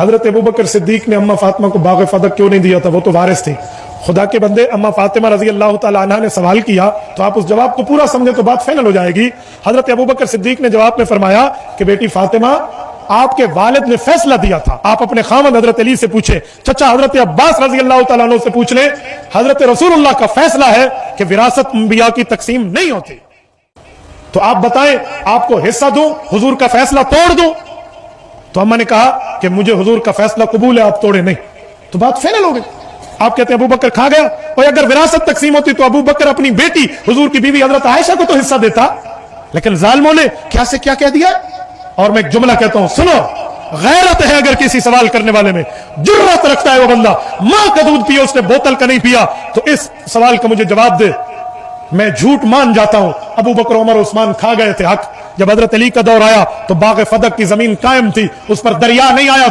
حضرت ابوبکر صدیق نے اما فاطمہ کو باغ فدق کیوں نہیں دیا تھا؟ وہ تو وارث تھی. خدا کے بندے، اما فاطمہ رضی اللہ تعالیٰ عنہ نے سوال کیا تو آپ اس جواب کو پورا سمجھے تو بات فائنل ہو جائے گی. حضرت ابوبکر صدیق نے جواب میں فرمایا کہ بیٹی فاطمہ، آپ کے والد نے فیصلہ دیا تھا، آپ اپنے خاوند حضرت علی سے پوچھیں، چچا حضرت عباس رضی اللہ تعالیٰ عنہ سے پوچھ لیں، حضرت رسول اللہ کا فیصلہ ہے کہ وراثت انبیاء کی تقسیم نہیں ہوتی. تو آپ بتائیں، آپ کو حصہ دوں، حضور کا فیصلہ توڑ دوں؟ تو اما نے کہا کہ مجھے حضور کا فیصلہ قبول ہے، آپ توڑے نہیں. تو بات فائنل ہو گئی. آپ کہتے ہیں ابو بکر کھا گیا، اور اگر وراثت تقسیم ہوتی تو ابو بکر اپنی بیٹی حضور کی بیوی حضرت عائشہ کو تو حصہ دیتا. لیکن ظالموں نے کیا سے کیا کہہ دیا. اور میں ایک جملہ کہتا ہوں، سنو، غیرت ہے اگر کسی سوال کرنے والے میں، جرات رکھتا ہے وہ بندہ، ماں کا دودھ پیا اس نے بوتل کا نہیں پیا، تو اس سوال کا مجھے جواب دے. میں جھوٹ مان جاتا ہوں. ابو بکر عمر عثمان کھا گئے تھے حق. جب حضرت علی کا دور آیا تو باغ فدق کی زمین قائم تھی، اس پر دریا نہیں آیا.